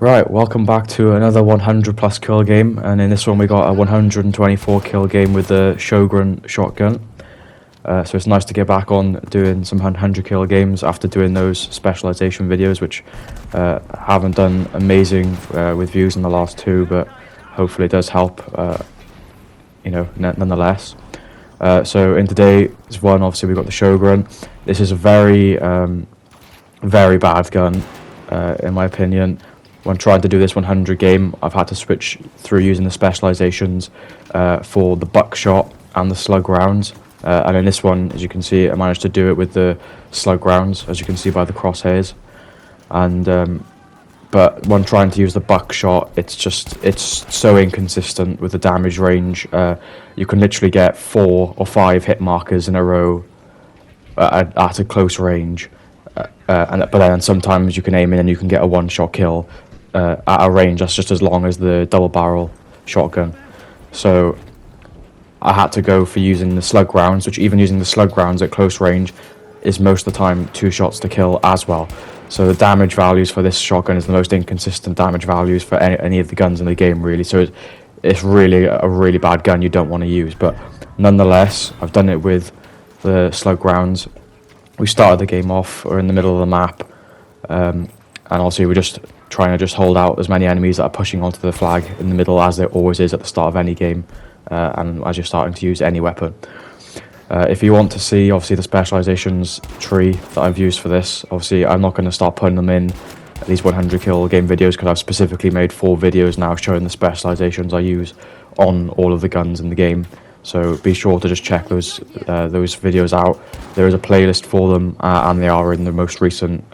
Right, welcome back to another 100 plus kill game, and in this one we got a 124 kill game with the Sjogren Shotgun. So it's nice to get back on doing some 100 kill games after doing those specialization videos, which haven't done amazing with views in the last two, but hopefully it does help, nonetheless. So in today's one, obviously we got the Sjogren. This is a very, very bad gun, in my opinion. When trying to do this 100 game, I've had to switch through using the specializations for the buckshot and the slug rounds. And in this one, as you can see, I managed to do it with the slug rounds, as you can see by the crosshairs. And but when trying to use the buckshot, it's so inconsistent with the damage range. You can literally get 4 or 5 hit markers in a row at a close range. But then sometimes you can aim in and you can get a one-shot kill at a range that's just as long as the double-barrel shotgun. So I had to go for using the slug rounds, which even using the slug rounds at close range is most of the time 2 shots to kill as well. So the damage values for this shotgun is the most inconsistent damage values for any of the guns in the game, really. So it's really a really bad gun you don't want to use. But nonetheless, I've done it with the slug rounds. We started the game off, we're in the middle of the map, and obviously we're just trying to hold out as many enemies that are pushing onto the flag in the middle, as there always is at the start of any game, and as you're starting to use any weapon. If you want to see, obviously, the specializations tree that I've used for this, obviously I'm not going to start putting them in these 100 kill game videos, because I've specifically made 4 videos now showing the specializations I use on all of the guns in the game. So be sure to just check those videos out. There is a playlist for them, and they are in the most recent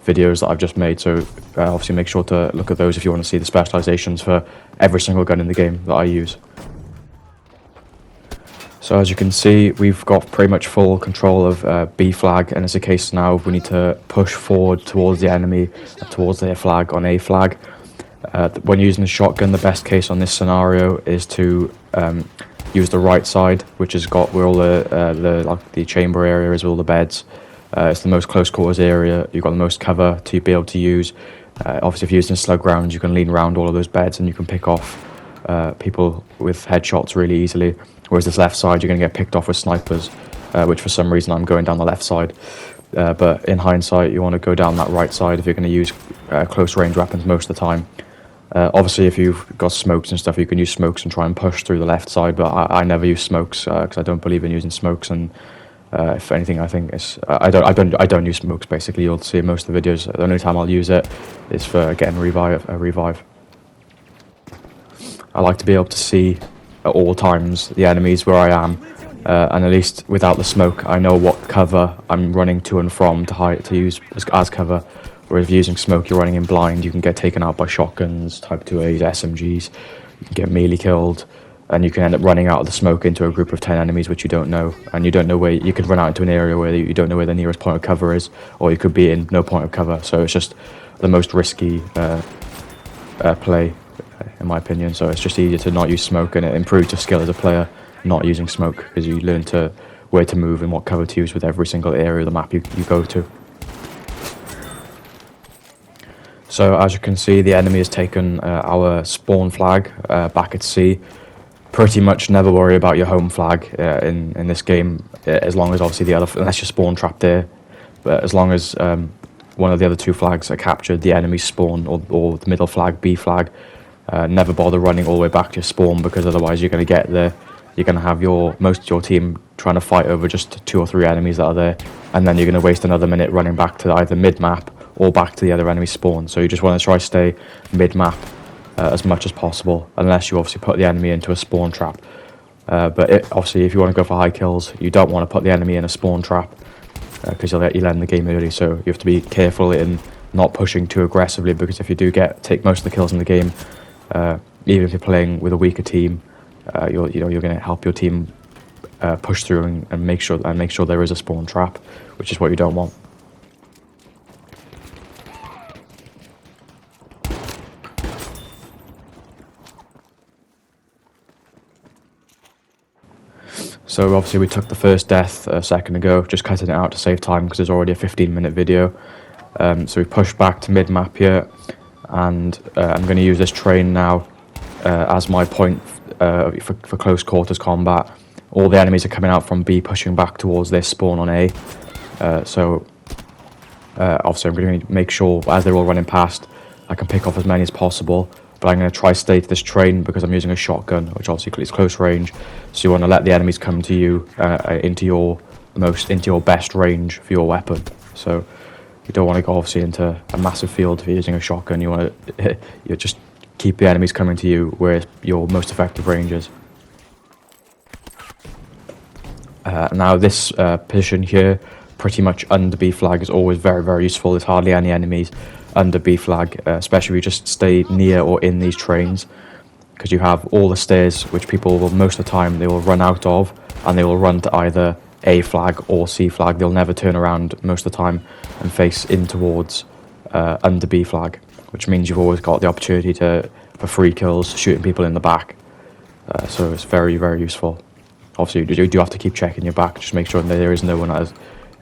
videos that I've just made. So obviously make sure to look at those if you want to see the specializations for every single gun in the game that I use. So as you can see, we've got pretty much full control of B flag, and it's a case now we need to push forward towards the enemy, towards their flag on A flag. When using the shotgun, the best case on this scenario is to use the right side, which has got where all the chamber area is, with all the beds. It's the most close quarters area. You've got the most cover to be able to use. Obviously, if you're using slug rounds, you can lean around all of those beds and you can pick off people with headshots really easily. Whereas this left side, you're going to get picked off with snipers, which for some reason I'm going down the left side. But in hindsight, you want to go down that right side if you're going to use close range weapons most of the time. Obviously, if you've got smokes and stuff, you can use smokes and try and push through the left side, but I never use smokes because I don't believe in using smokes. And if anything, I think I don't use smokes. Basically, you'll see in most of the videos, the only time I'll use it is for getting a revive. I like to be able to see at all times the enemies where I am, and at least without the smoke, I know what cover I'm running to and from to use as cover. Whereas if you're using smoke, you're running in blind, you can get taken out by shotguns, Type 2As, SMGs, you can get melee killed, and you can end up running out of the smoke into a group of 10 enemies which you don't know, and you don't know where, you could run out into an area where you don't know where the nearest point of cover is, or you could be in no point of cover. So it's just the most risky play, in my opinion. So it's just easier to not use smoke, and it improves your skill as a player not using smoke, because you learn where to move and what cover to use with every single area of the map you go to. So as you can see, the enemy has taken our spawn flag back at C. Pretty much never worry about your home flag in this game, as long as obviously unless you're spawn trapped there, but as long as one of the other 2 flags are captured, the enemy spawn or the middle flag, B flag, never bother running all the way back to your spawn, because otherwise you're going to get there. You're going to have most of your team trying to fight over just 2 or 3 enemies that are there, and then you're going to waste another minute running back to either mid-map or back to the other enemy spawn. So you just want to try to stay mid-map as much as possible, unless you obviously put the enemy into a spawn trap. But obviously, if you want to go for high kills, you don't want to put the enemy in a spawn trap, because you'll end the game early. So you have to be careful in not pushing too aggressively, because if you do take most of the kills in the game, even if you're playing with a weaker team, you're going to help your team push through and make sure there is a spawn trap, which is what you don't want. So obviously we took the first death a second ago, just cutting it out to save time because there's already a 15-minute video. So we pushed back to mid-map here, and I'm going to use this train now as my point for close quarters combat. All the enemies are coming out from B, pushing back towards this spawn on A. Obviously I'm going to make sure as they're all running past I can pick off as many as possible, but I'm going to try to stay to this train because I'm using a shotgun, which obviously is close range, so you want to let the enemies come to you into your best range for your weapon. So you don't want to go obviously into a massive field if you're using a shotgun. You want to you just keep the enemies coming to you where your most effective range is. Now this position here, pretty much under B flag, is always very, very useful. There's hardly any enemies under B flag, especially if you just stay near or in these trains, because you have all the stairs which people will, most of the time, they will run out of, and they will run to either A flag or C flag. They'll never turn around most of the time and face in towards under B flag, which means you've always got the opportunity for free kills, shooting people in the back. So it's very, very useful. Obviously, you do have to keep checking your back, just make sure that there is no one that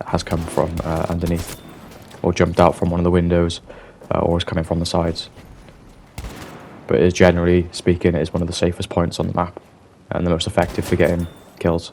has come from underneath, or jumped out from one of the windows, or is coming from the sides. But it is, generally speaking, it is one of the safest points on the map, and the most effective for getting kills.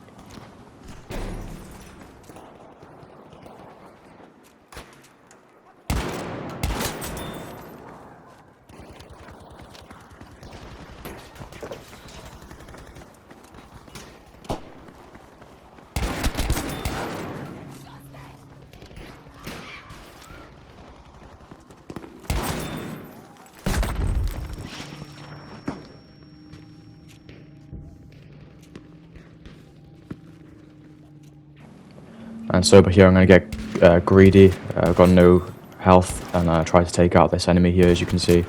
And so over here I'm going to get greedy. I've got no health, and I try to take out this enemy here, as you can see,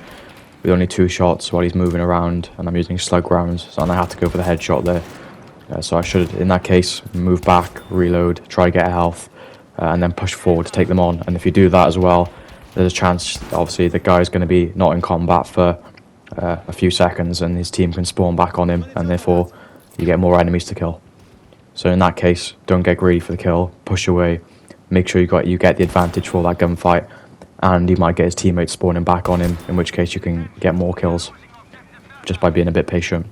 with only 2 shots while he's moving around, and I'm using slug rounds, so I had to go for the headshot there. So I should, in that case, move back, reload, try to get health, and then push forward to take them on. And if you do that as well, there's a chance, obviously, the guy's going to be not in combat for a few seconds, and his team can spawn back on him, and therefore you get more enemies to kill. So in that case, don't get greedy for the kill, push away, make sure you get the advantage for that gunfight, and you might get his teammates spawning back on him, in which case you can get more kills just by being a bit patient.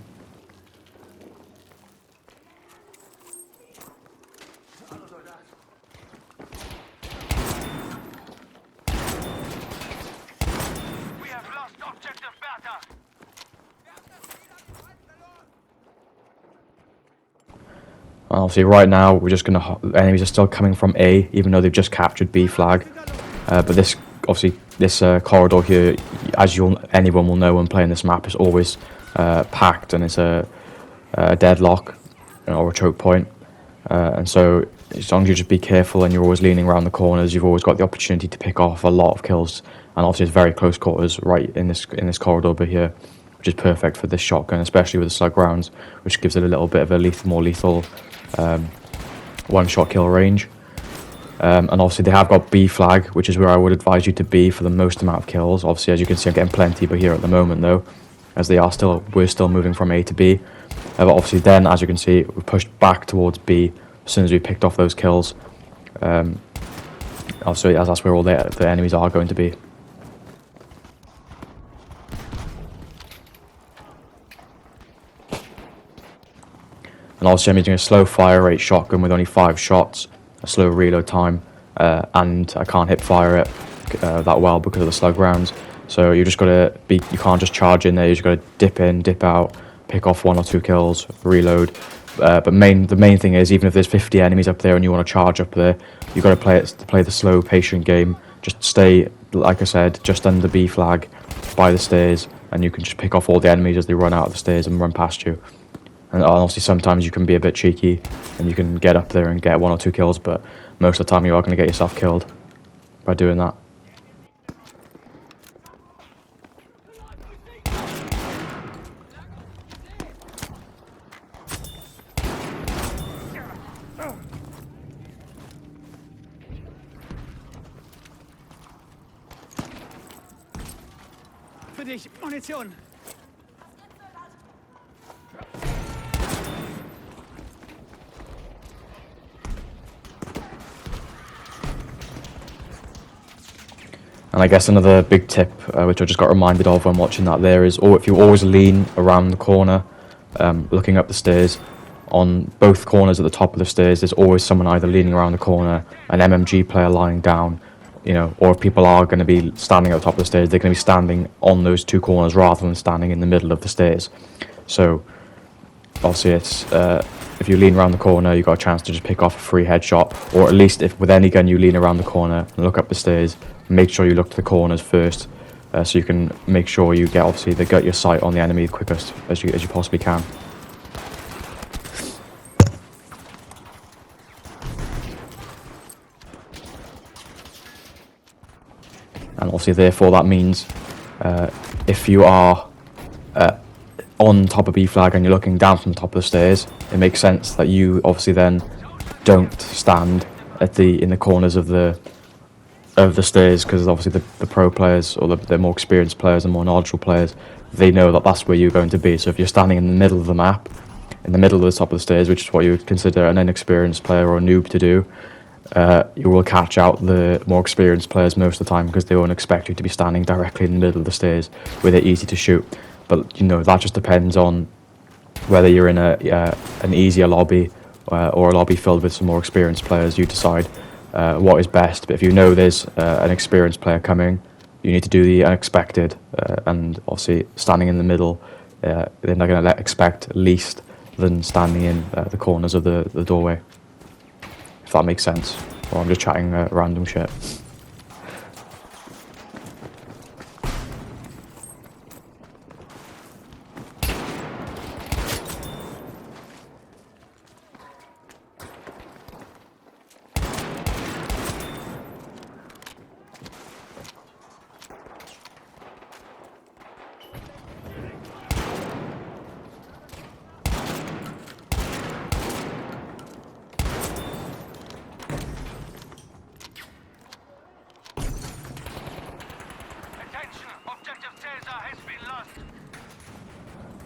Obviously, right now we're just enemies are still coming from A, even though they've just captured B flag. But this corridor here, as anyone will know when playing this map, is always packed, and it's a deadlock or a choke point. And so, as long as you just be careful and you're always leaning around the corners, you've always got the opportunity to pick off a lot of kills. And obviously, it's very close quarters right in this corridor over here, which is perfect for this shotgun, especially with the slug rounds, which gives it a little bit of a more lethal one-shot kill range. And obviously they have got B flag, which is where I would advise you to be for the most amount of kills. Obviously, as you can see, I'm getting plenty over here at the moment though, as we're still moving from A to B. But obviously then, as you can see, we pushed back towards B as soon as we picked off those kills. Obviously, as that's where all the enemies are going to be. And also I'm using a slow fire rate shotgun with only 5 shots, a slow reload time, and I can't hip fire it that well because of the slug rounds. So you just gotta you can't just charge in there, you just gotta dip in, dip out, pick off 1 or 2 kills, reload. But the main thing is, even if there's 50 enemies up there and you want to charge up there, you gotta play the slow, patient game. Just stay, like I said, just under B flag, by the stairs, and you can just pick off all the enemies as they run out of the stairs and run past you. And obviously sometimes you can be a bit cheeky and you can get up there and get 1 or 2 kills, but most of the time you are going to get yourself killed by doing that. Für dich, Munition! And I guess another big tip, which I just got reminded of when watching that there, is if you always lean around the corner, looking up the stairs, on both corners at the top of the stairs, there's always someone either leaning around the corner, an MMG player lying down, you know, or if people are going to be standing at the top of the stairs, they're going to be standing on those two corners rather than standing in the middle of the stairs. So, obviously, it's if you lean around the corner, you've got a chance to just pick off a free headshot, or at least if with any gun you lean around the corner and look up the stairs, make sure you look to the corners first, so you can make sure you get your sight on the enemy the quickest as you possibly can. And obviously, therefore, that means if you are on top of B flag and you're looking down from the top of the stairs, it makes sense that you obviously then don't stand in the corners of the stairs, because obviously the pro players or the more experienced players and more knowledgeable players, they know that that's where you're going to be. So if you're standing in the middle of the map, in the middle of the top of the stairs, which is what you would consider an inexperienced player or a noob to do, you will catch out the more experienced players most of the time, because they won't expect you to be standing directly in the middle of the stairs where they're easy to shoot. But you know, that just depends on whether you're in an easier lobby or a lobby filled with some more experienced players. You decide what is best. But if you know there's an experienced player coming, you need to do the unexpected, and obviously standing in the middle, they're not going to expect least than standing in the corners of the doorway. If that makes sense. Or I'm just chatting random shit.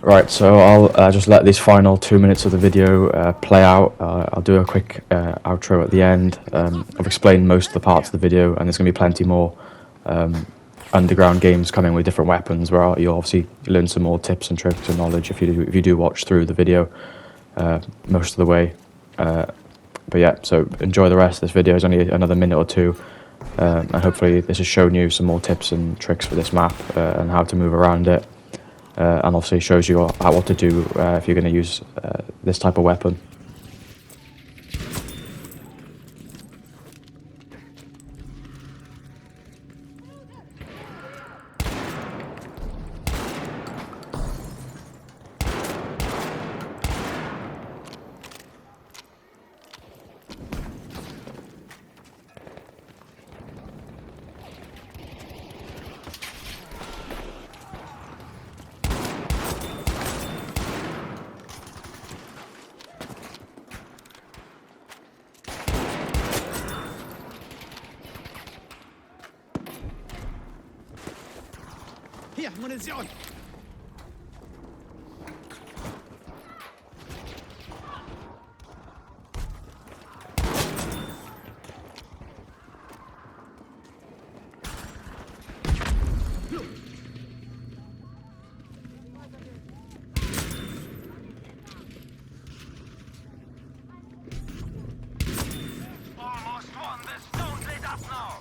Right, so I'll just let these final 2 minutes of the video play out. I'll do a quick outro at the end. I've explained most of the parts of the video, and there's going to be plenty more underground games coming with different weapons, where you'll obviously learn some more tips and tricks and knowledge if you do watch through the video most of the way. But yeah, so enjoy the rest of this video. It's only another minute or two, and hopefully this has shown you some more tips and tricks for this map and how to move around it. And obviously shows you what to do if you're going to use this type of weapon. Hier, Munition! Almost won this, don't let up now!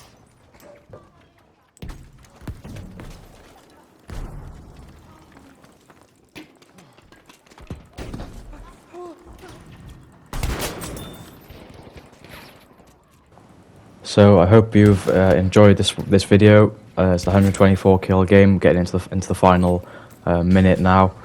So I hope you've enjoyed this video. It's the 124 kill game, getting into the final minute now.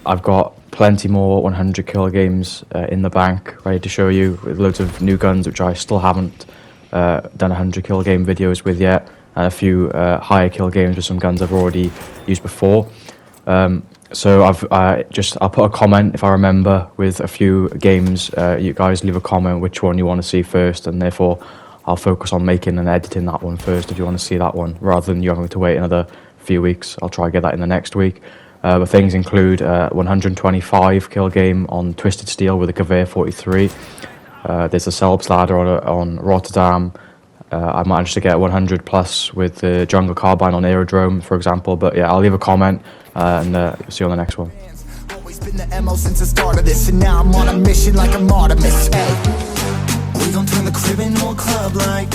I've got plenty more 100 kill games in the bank, ready to show you, with loads of new guns which I still haven't done 100 kill game videos with yet, and a few higher kill games with some guns I've already used before. So I'll put a comment if I remember with a few games. You guys leave a comment which one you want to see first, and therefore I'll focus on making and editing that one first if you want to see that one, rather than you having to wait another few weeks. I'll try to get that in the next week. But things include 125 kill game on Twisted Steel with a Gewehr 43. There's a Selbstlader on Rotterdam, I managed to get 100 plus with the jungle carbine on aerodrome, for example. But yeah, I'll leave a comment and see you on the next one. Always been the MO since the start of this, and now I'm on a mission like I'm Artemis. Hey, we gon' turn the crib into a club like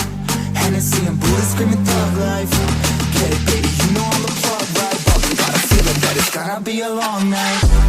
Hennessy and Buddha screaming thug life. Get it, baby, you know I'm the plug, right? But we got a feeling that it's gonna be a long night.